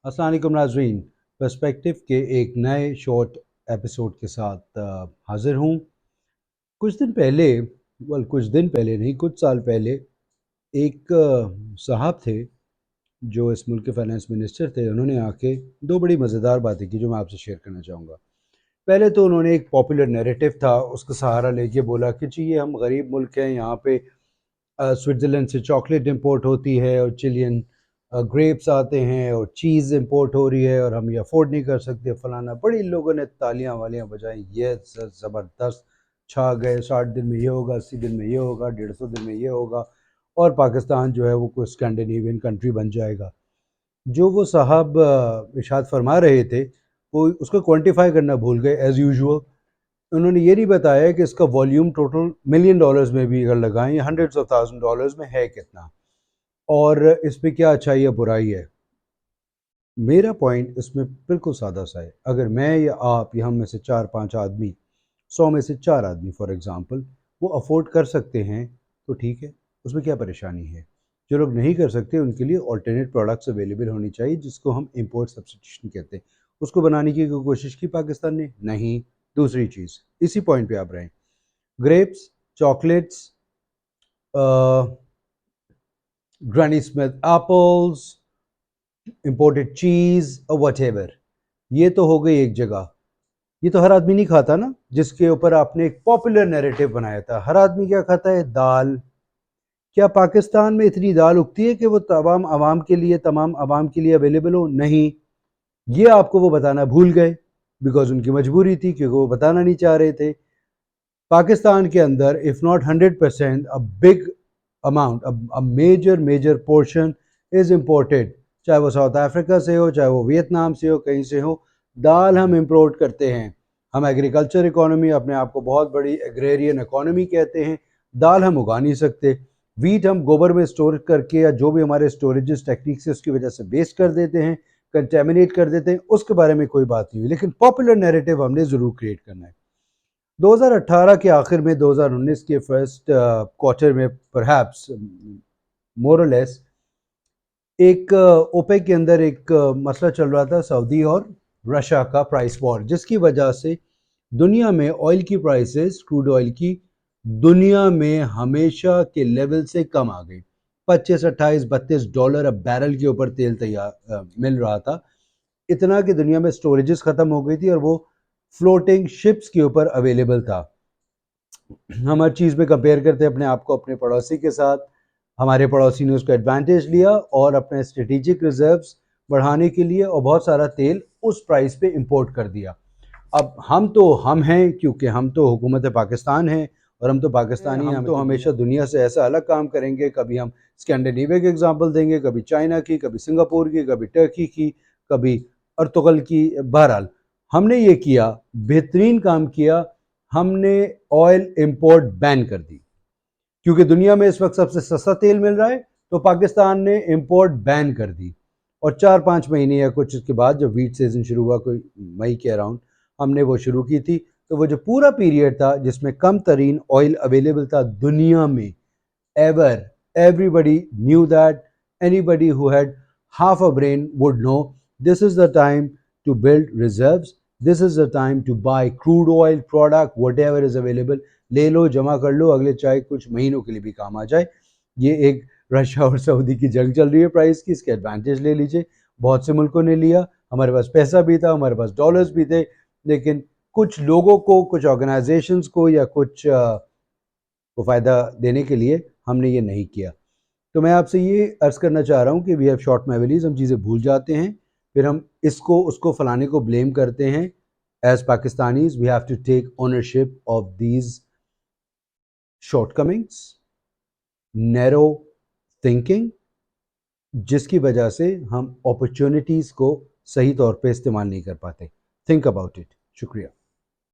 अस्सलाम वालेकुम नाज़रीन, पर्सपेक्टिव के एक नए शॉर्ट एपिसोड के साथ हाज़िर हूँ। कुछ दिन पहले, कुछ दिन पहले नहीं, कुछ साल पहले एक साहब थे जो इस मुल्क के फाइनेंस मिनिस्टर थे। उन्होंने आके दो बड़ी मज़ेदार बातें की जो मैं आपसे शेयर करना चाहूँगा। पहले तो उन्होंने एक पॉपुलर नैरेटिव था उसका सहारा लेके बोला कि जी ये हम गरीब मुल्क हैं, यहाँ पे स्विट्ज़रलैंड से चॉकलेट इंपोर्ट होती है और चिलियन ग्रेप्स आते हैं और चीज़ इंपोर्ट हो रही है और हम ये अफोर्ड नहीं कर सकते फलाना। बड़ी लोगों ने तालियां वालियां बजाई, ये ज़बरदस्त, छा गए, 60 दिन में ये होगा, 80 दिन में ये होगा, 150 दिन में ये होगा और पाकिस्तान जो है वो कोई स्कैंडिनेवियन कंट्री बन जाएगा। जो वो साहब इरशाद फरमा रहे थे वो उसको क्वांटिफाई करना भूल गए एज़ यूजुअल। उन्होंने ये नहीं बताया कि इसका वॉल्यूम टोटल मिलियन डॉलर्स में भी अगर लगाएं या हंड्रेड्स ऑफ थाउजेंड डॉलर्स में है कितना, और इस पे क्या अच्छाई या बुराई है। मेरा पॉइंट इसमें बिल्कुल सादा सा है। अगर मैं या आप या हम में से 4-5 आदमी, 100 में से 4 आदमी फॉर एग्ज़ाम्पल वो अफोर्ड कर सकते हैं तो ठीक है, उसमें क्या परेशानी है। जो लोग नहीं कर सकते उनके लिए ऑल्टरनेट प्रोडक्ट्स अवेलेबल होनी चाहिए जिसको हम इंपोर्ट सब्स्टिट्यूशन कहते हैं। उसको बनाने की कोई कोशिश की पाकिस्तान ने? नहीं। दूसरी चीज़, इसी पॉइंट पे आप रहें, grapes, chocolates, Granny Smith apples, imported cheese और वट, ये तो हो गई एक जगह। ये तो हर आदमी नहीं खाता ना, जिसके ऊपर आपने एक पॉपुलर नैरेटिव बनाया था। हर आदमी क्या खाता है? दाल। क्या पाकिस्तान में इतनी दाल उगती है कि वो तमाम आवाम के लिए अवेलेबल हो? नहीं। ये आपको वो बताना भूल गए बिकॉज उनकी मजबूरी थी, क्योंकि वो बताना नहीं चाह रहे थे। पाकिस्तान के अंदर if not 100%, a big amount, a major portion is imported. चाहे वो साउथ अफ्रीका से हो, चाहे वो वियतनाम से हो, कहीं से हो, दाल हम इम्पोर्ट करते हैं। हम एग्रीकल्चर इकोनॉमी, अपने आप को बहुत बड़ी एग्रेरियन इकोनॉमी कहते हैं। दाल हम उगा नहीं सकते। वीट हम गोबर में स्टोर करके या जो भी हमारे स्टोरेजेस टेक्निक्स है उसकी वजह से वेस्ट कर देते हैं, कंटेमिनेट कर देते हैं। उसके बारे में कोई बात नहीं हुई, लेकिन पॉपुलर नैरेटिव हमने ज़रूर क्रिएट करना है। 2018 के आखिर में, 2019 के फर्स्ट क्वार्टर में, परहैप्स मोर और लेस, एक ओपेक के अंदर एक मसला चल रहा था, सऊदी और रशिया का प्राइस वॉर, जिसकी वजह से दुनिया में ऑयल की प्राइसेस, क्रूड ऑयल की, दुनिया में हमेशा के लेवल से कम आ गई। 25, 28, 32 डॉलर अब बैरल के ऊपर तेल तैयार मिल रहा था। इतना कि दुनिया में स्टोरेजेस खत्म हो गई थी और वो फ्लोटिंग शिप्स के ऊपर अवेलेबल था। हम हर चीज़ में कंपेयर करते हैं अपने आप को अपने पड़ोसी के साथ। हमारे पड़ोसी ने उसका एडवांटेज लिया और अपने स्ट्रेटेजिक रिजर्व्स बढ़ाने के लिए और बहुत सारा तेल उस प्राइस पे इंपोर्ट कर दिया। अब हम हैं, क्योंकि हम तो हुकूमत पाकिस्तान हैं और हम तो पाकिस्तानी हैं। हम तो हमेशा दुनिया से ऐसा अलग काम करेंगे। कभी हम स्कैंडिनेविया के एग्जांपल देंगे, कभी चाइना की, कभी सिंगापुर की, कभी टर्की की, कभी अर्तुगल की। बहरहाल हमने ये किया, बेहतरीन काम किया। हमने ऑयल इंपोर्ट बैन कर दी, क्योंकि दुनिया में इस वक्त सबसे सस्ता तेल मिल रहा है, तो पाकिस्तान ने इंपोर्ट बैन कर दी। और 4-5 महीने या कुछ उसके बाद जब वीट सीजन शुरू हुआ, कोई मई के अराउंड, हमने वो शुरू की थी। तो वो जो पूरा पीरियड था जिसमें कम तरीन ऑयल अवेलेबल था दुनिया में ever, everybody knew that. Anybody who had half a brain would know this is the time to build reserves. This is the time to buy crude oil product, whatever is available. ले लो, जमा कर लो, अगले चाहे कुछ महीनों के लिए भी काम आ जाए। ये एक रशिया और सऊदी की जंग चल रही है प्राइस की, इसके एडवांटेज ले लीजिए। बहुत से मुल्कों ने लिया, हमारे पास पैसा भी था, हमारे पास डॉलर्स भी थे, लेकिन कुछ लोगों को, कुछ ऑर्गेनाइजेशंस को या कुछ को फ़ायदा देने के लिए हमने ये नहीं किया। तो मैं आपसे ये अर्ज़ करना चाह रहा हूँ कि वी हैव शॉर्ट मेमोरीज, हम चीज़ें भूल जाते हैं, फिर हम इसको उसको फलाने को ब्लेम करते हैं। As Pakistanis we have to take ownership of these shortcomings, narrow thinking, जिसकी वजह से हम अपॉर्चुनिटीज़ को सही तौर पे इस्तेमाल नहीं कर पाते। Think about it. शुक्रिया।